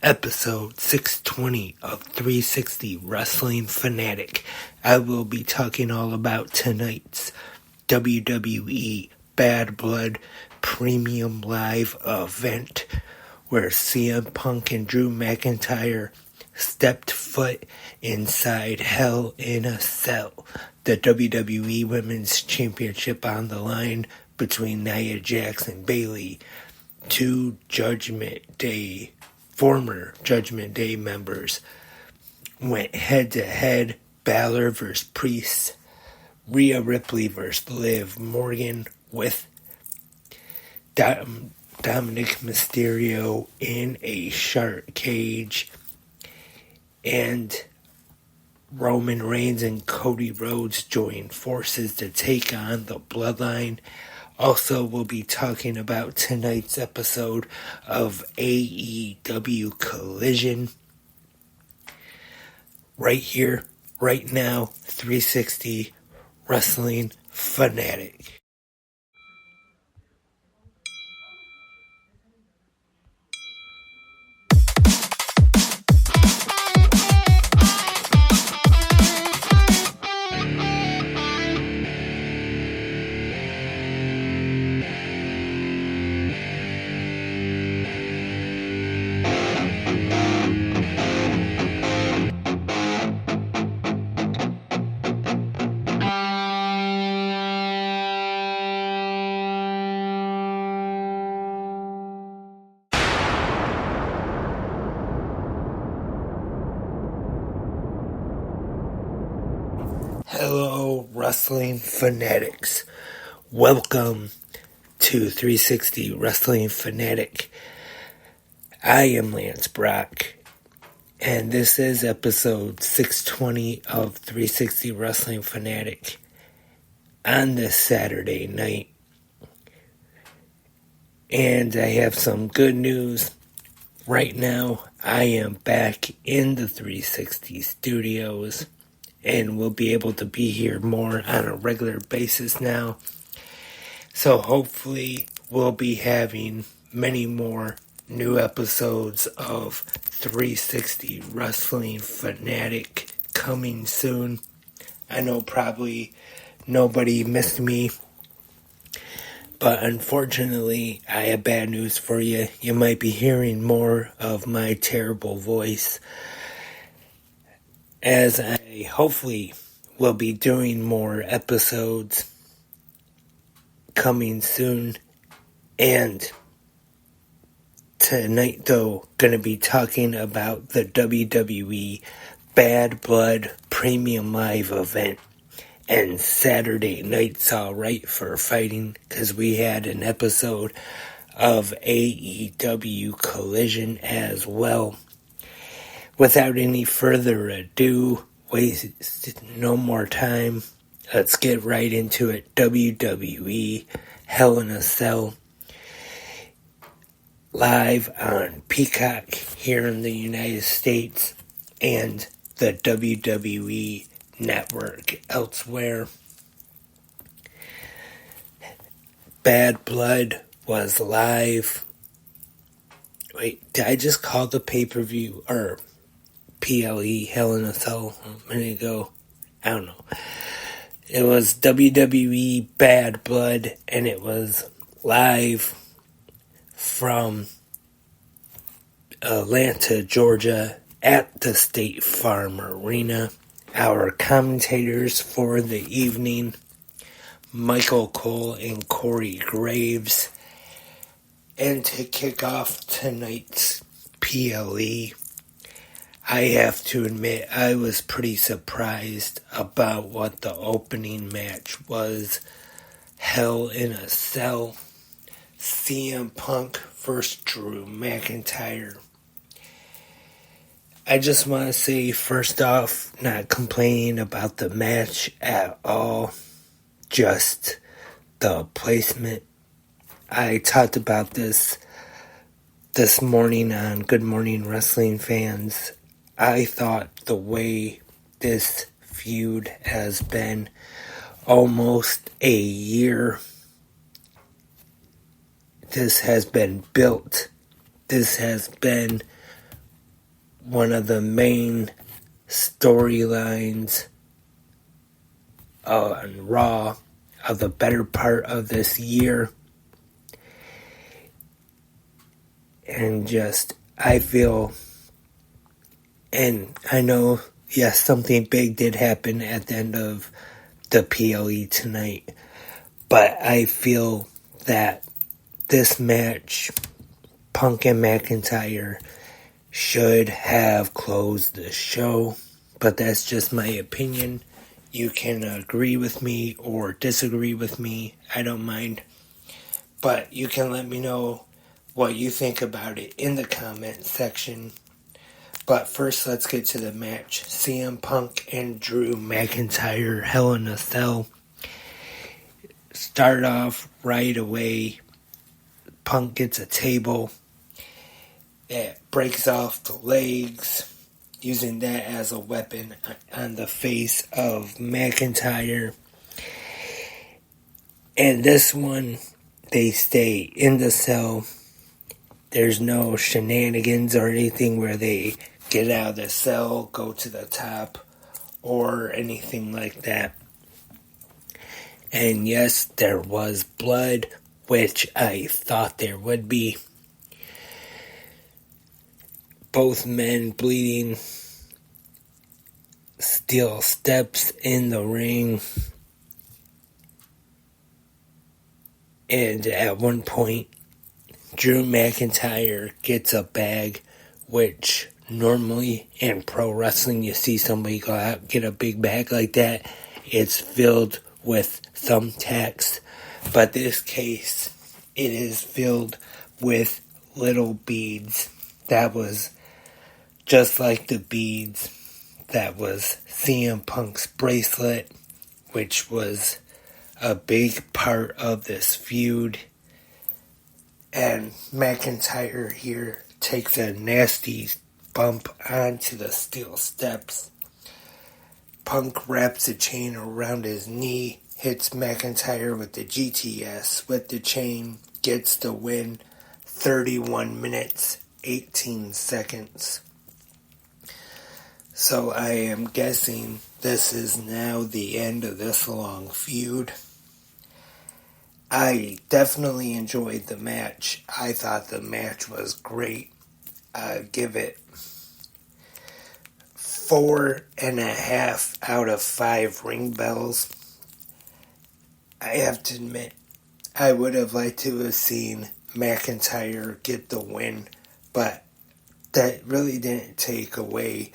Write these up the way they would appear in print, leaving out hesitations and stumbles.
episode 620 of 360 Wrestling Fanatic. I will be talking all about tonight's WWE Bad Blood Premium Live event where CM Punk and Drew McIntyre stepped foot inside Hell in a Cell. The WWE Women's Championship on the line between Nia Jax and Bayley. Two former Judgment Day members went head-to-head. Balor versus Priest, Rhea Ripley versus Liv Morgan with Dominic Mysterio in a shark cage, and Roman Reigns and Cody Rhodes join forces to take on the Bloodline. Also, we'll be talking about tonight's episode of AEW Collision. Right here, right now, 360 Wrestling Fanatic. Hello, Wrestling Fanatics. Welcome to 360 Wrestling Fanatic. I am Lance Brock, and this is episode 620 of 360 Wrestling Fanatic on this Saturday night. And I have some good news. Right now, I am back in the 360 studios, and we'll be able to be here more on a regular basis now. So hopefully we'll be having many more new episodes of 360 Wrestling Fanatic coming soon. I know probably nobody missed me, but unfortunately I have bad news for you. You might be hearing more of my terrible voice, as I hopefully will be doing more episodes coming soon. And tonight, though, going to be talking about the WWE Bad Blood Premium Live event. And Saturday night's alright for fighting, because we had an episode of AEW Collision as well. Without any further ado, waste no more time. Let's get right into it. WWE Hell in a Cell, live on Peacock here in the United States and the WWE Network elsewhere. Bad Blood was live. Wait, did I just call the pay-per-view or PLE Hell in a Cell a minute ago? I don't know. It was WWE Bad Blood, and it was live from Atlanta, Georgia, at the State Farm Arena. Our commentators for the evening, Michael Cole and Corey Graves. And to kick off tonight's PLE, I have to admit I was pretty surprised about what the opening match was. Hell in a Cell, CM Punk versus Drew McIntyre. I just want to say, first off, not complaining about the match at all, just the placement. I talked about this morning on Good Morning Wrestling Fans. I thought the way this feud has been almost a year, this has been built, this has been one of the main storylines on Raw of the better part of this year. And I feel, and I know, yes, something big did happen at the end of the PLE tonight, but I feel that this match, Punk and McIntyre, should have closed the show, but that's just my opinion. You can agree with me or disagree with me, I don't mind, but you can let me know what you think about it in the comment section. But first, let's get to the match. CM Punk and Drew McIntyre, Hell in a Cell. Start off right away. Punk gets a table. It breaks off the legs, using that as a weapon on the face of McIntyre. And this one, they stay in the cell. There's no shenanigans or anything where they get out of the cell, go to the top, or anything like that. And yes, there was blood, which I thought there would be. Both men bleeding, steel steps in the ring. And at one point, Drew McIntyre gets a bag, which normally in pro wrestling you see somebody go out get a big bag like that. It's filled with thumbtacks, but this case it is filled with little beads. That was just like the beads that was CM Punk's bracelet, which was a big part of this feud. And McIntyre here takes a nasty bump onto the steel steps. Punk wraps a chain around his knee, hits McIntyre with the GTS with the chain, gets the win, 31 minutes, 18 seconds. So I am guessing this is now the end of this long feud. I definitely enjoyed the match. I thought the match was great. Give it 4.5 out of 5 ring bells. I have to admit, I would have liked to have seen McIntyre get the win, but that really didn't take away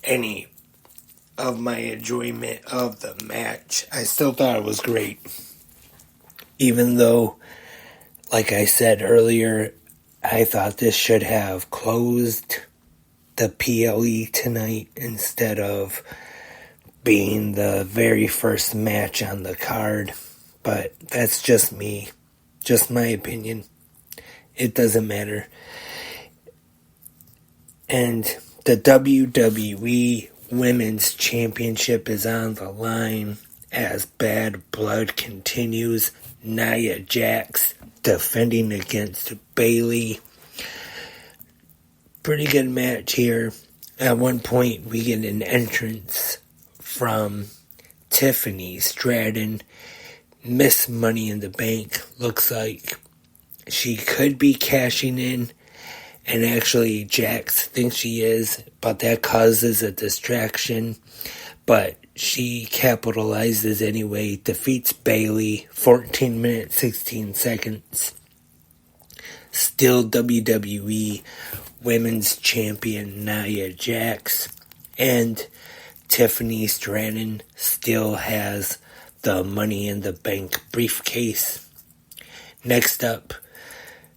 any of my enjoyment of the match. I still thought it was great. Even though, like I said earlier, I thought this should have closed the PLE tonight instead of being the very first match on the card. But that's just me. Just my opinion. It doesn't matter. And the WWE Women's Championship is on the line as Bad Blood continues. Nia Jax defending against Bayley. Pretty good match here. At one point, we get an entrance from Tiffany Stratton. Miss Money in the Bank. Looks like she could be cashing in. And actually, Jax thinks she is, but that causes a distraction. But she capitalizes anyway, defeats Bayley, 14 minutes, 16 seconds. Still WWE Women's Champion Nia Jax. And Tiffany Stratton still has the Money in the Bank briefcase. Next up,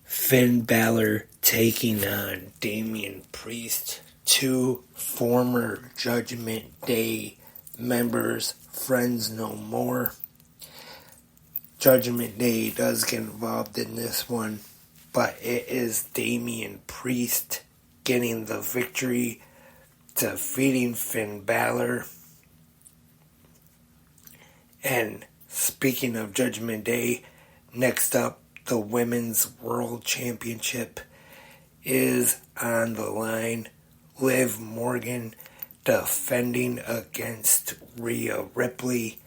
Finn Balor taking on Damian Priest. 2 former Judgment Day members, friends no more. Judgment Day does get involved in this one, but it is Damian Priest getting the victory, defeating Finn Balor. And speaking of Judgment Day, next up, the Women's World Championship is on the line. Liv Morgan defending against Rhea Ripley,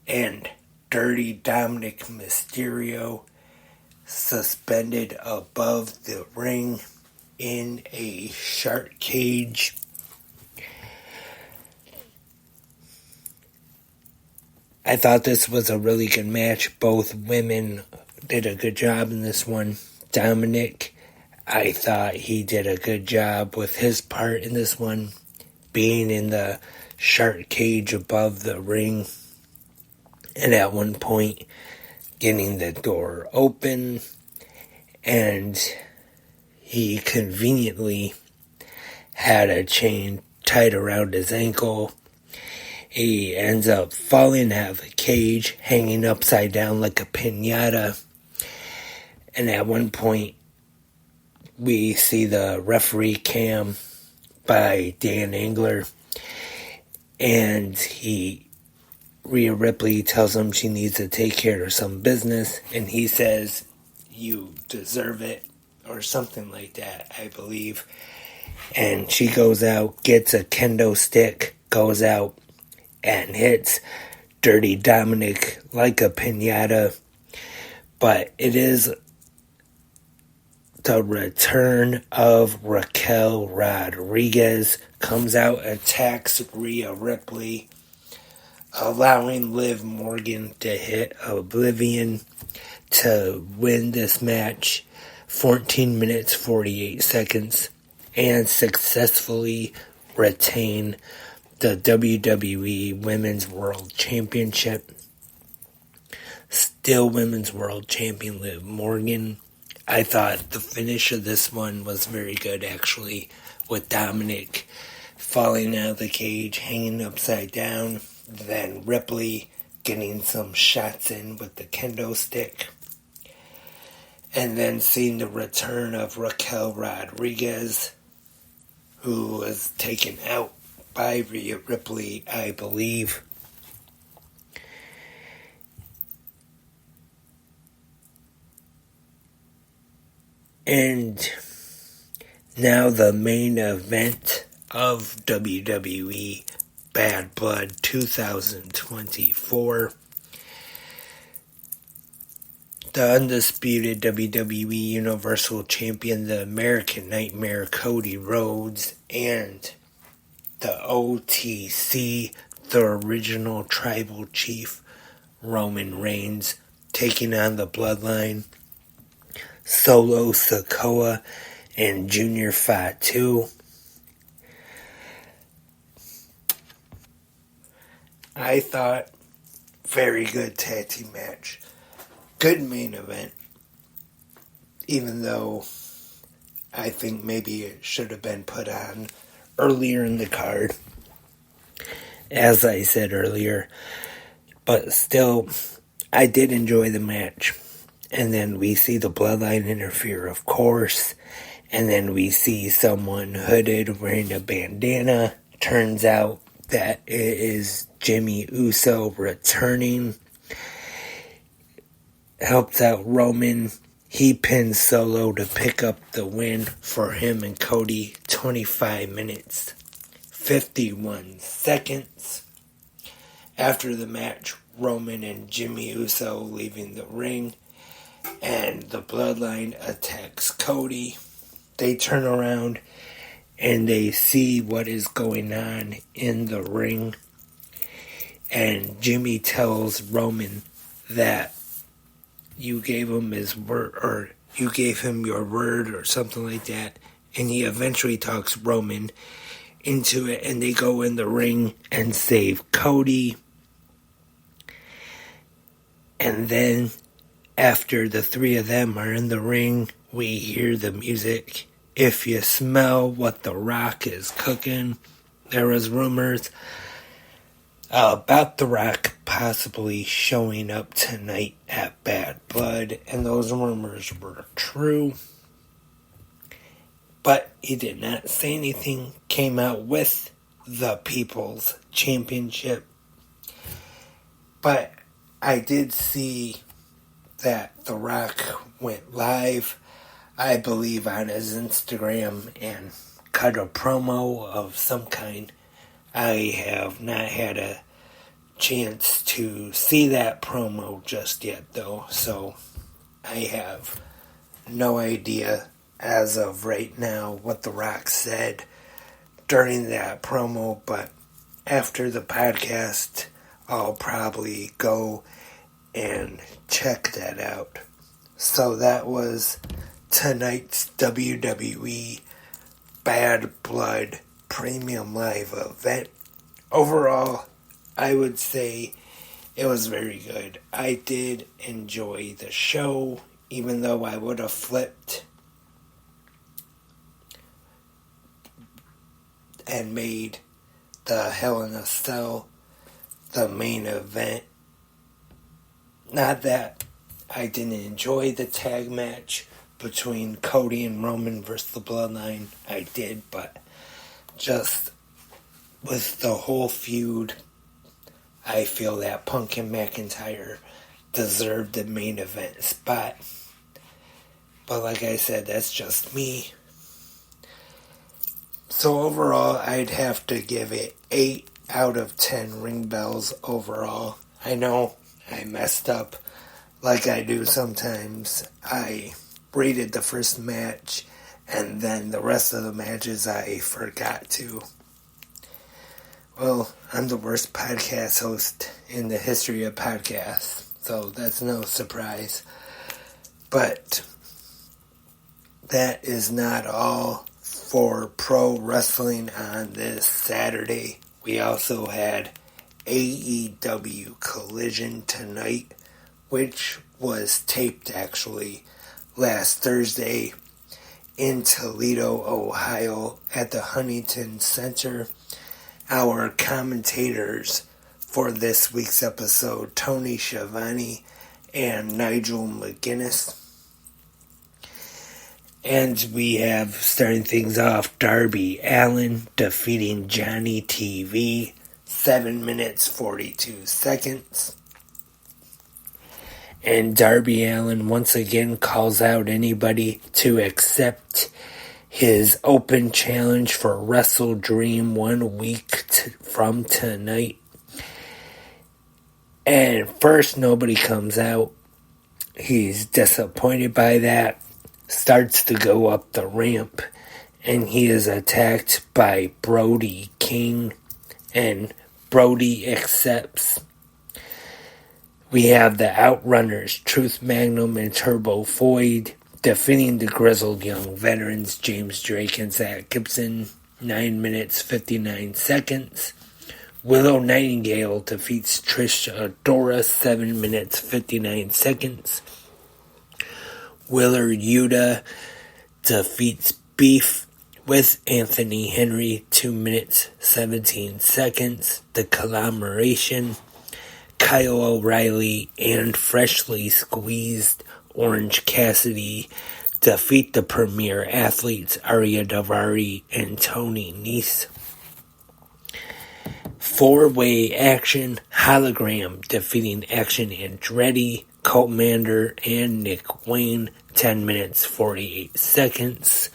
and Dirty Dominic Mysterio suspended above the ring in a shark cage. I thought this was a really good match. Both women did a good job in this one. Dominic, I thought he did a good job with his part in this one, being in the shark cage above the ring, and at one point getting the door open, and he conveniently had a chain tied around his ankle. He ends up falling out of the cage, hanging upside down like a piñata. And at one point, we see the referee cam by Dan Engler. And Rhea Ripley tells him she needs to take care of some business. And he says, "You deserve it," or something like that, I believe. And she goes out, gets a kendo stick, goes out, and hits Dirty Dominic like a piñata. But it is the return of Raquel Rodriguez. Comes out, attacks Rhea Ripley, allowing Liv Morgan to hit Oblivion to win this match 14 minutes 48 seconds and successfully retain the WWE Women's World Championship. Still Women's World Champion Liv Morgan. I thought the finish of this one was very good, actually, with Dominic falling out of the cage, hanging upside down, then Ripley getting some shots in with the kendo stick, and then seeing the return of Raquel Rodriguez, who was taken out by Rhea Ripley, I believe. And now the main event of WWE Bad Blood 2024. The undisputed WWE Universal Champion, the American Nightmare Cody Rhodes, and the OTC, the original tribal chief, Roman Reigns, taking on the Bloodline, Solo Sikoa and Junior Fatu. I thought very good tag team match. Good main event. Even though I think maybe it should have been put on earlier in the card, as I said earlier. But still, I did enjoy the match. And then we see the Bloodline interfere, of course. And then we see someone hooded wearing a bandana. Turns out that it is Jimmy Uso returning. Helps out Roman. He pins Solo to pick up the win for him and Cody. 25 minutes, 51 seconds. After the match, Roman and Jimmy Uso leaving the ring, and the Bloodline attacks Cody. They turn around and they see what is going on in the ring. And Jimmy tells Roman that you gave him his word, or you gave him your word, or something like that. And he eventually talks Roman into it, and they go in the ring and save Cody. And then, after the three of them are in the ring, we hear the music. If you smell what The Rock is cooking, there was rumors about The Rock possibly showing up tonight at Bad Blood, and those rumors were true. But he did not say anything, came out with the People's Championship. But I did see that The Rock went live, I believe, on his Instagram and cut a promo of some kind. I have not had a chance to see that promo just yet, though, so I have no idea as of right now what The Rock said during that promo, but after the podcast, I'll probably go and check that out. So that was tonight's WWE Bad Blood Premium Live event. Overall, I would say it was very good. I did enjoy the show, even though I would have flipped and made the Hell in a Cell the main event. Not that I didn't enjoy the tag match between Cody and Roman versus the Bloodline. I did, but just with the whole feud, I feel that Punk and McIntyre deserved the main event spot. But like I said, that's just me. So overall, I'd have to give it 8 out of 10 ring bells overall. I know I messed up like I do sometimes. I rated the first match, and then the rest of the matches I forgot to. Well, I'm the worst podcast host in the history of podcasts, so that's no surprise. But that is not all for pro wrestling on this Saturday. We also had AEW Collision tonight, which was taped actually last Thursday in Toledo, Ohio at the Huntington Center. Our commentators for this week's episode, Tony Schiavone and Nigel McGuinness. And we have, starting things off, Darby Allin defeating Johnny TV, 7 minutes 42 seconds. And Darby Allin once again calls out anybody to accept his open challenge for Wrestle Dream 1 week from tonight. And first, nobody comes out. He's disappointed by that. Starts to go up the ramp, and he is attacked by Brody King, and Brody accepts. We have the Outrunners, Truth Magnum and Turbo Void, defeating the Grizzled Young Veterans, James Drake and Zach Gibson, 9 minutes 59 seconds. Willow Nightingale defeats Trish Adora, 7 minutes 59 seconds. Willard Yuta defeats Beef with Anthony Henry, 2 minutes 17 seconds. The Collaboration, Kyle O'Reilly and Freshly Squeezed Orange Cassidy defeat the Premier Athletes, Arya Davari and Tony Nese. 4-way action, Hologram defeating Action Andretti, Commander and Nick Wayne, 10 minutes 48 seconds.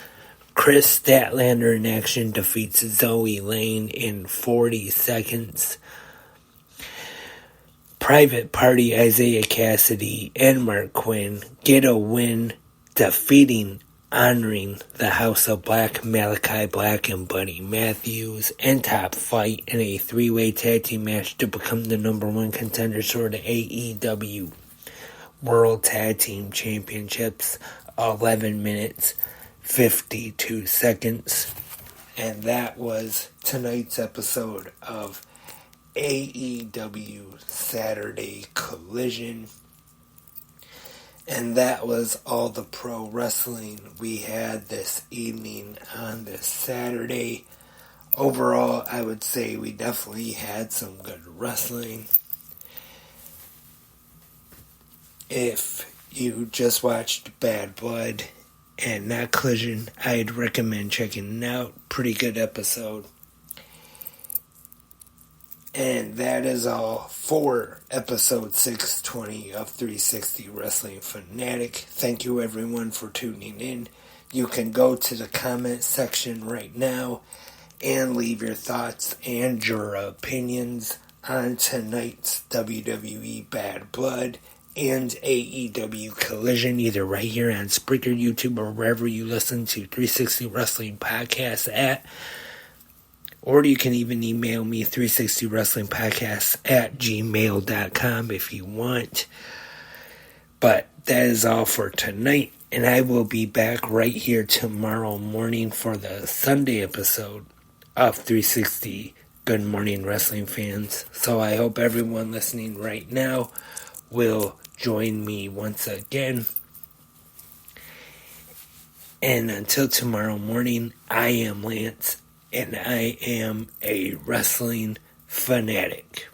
Chris Statlander in action defeats Zoe Lane in 40 seconds. Private Party, Isaiah Cassidy and Mark Quinn get a win, defeating Honoring the House of Black, Malachi Black and Buddy Matthews, and Top Flight in a 3-way tag team match to become the number 1 contenders for the AEW World Tag Team Championships, 11 minutes 52 seconds. And that was tonight's episode of AEW Saturday Collision. And that was all the pro wrestling we had this evening on this Saturday. Overall, I would say we definitely had some good wrestling. If you just watched Bad Blood and not Collision, I'd recommend checking it out. Pretty good episode. And that is all for episode 620 of 360 Wrestling Fanatic. Thank you everyone for tuning in. you can go to the comment section right now and leave your thoughts and your opinions on tonight's WWE Bad Blood and AEW Collision, either right here on Spreaker, YouTube, or wherever you listen to 360 Wrestling Podcast at. Or you can even email me 360wrestlingpodcast at gmail.com if you want. But that is all for tonight. And I will be back right here tomorrow morning for the Sunday episode of 360 Good Morning Wrestling Fans. So I hope everyone listening right now will join me once again. And until tomorrow morning, I am Lance, and I am a wrestling fanatic.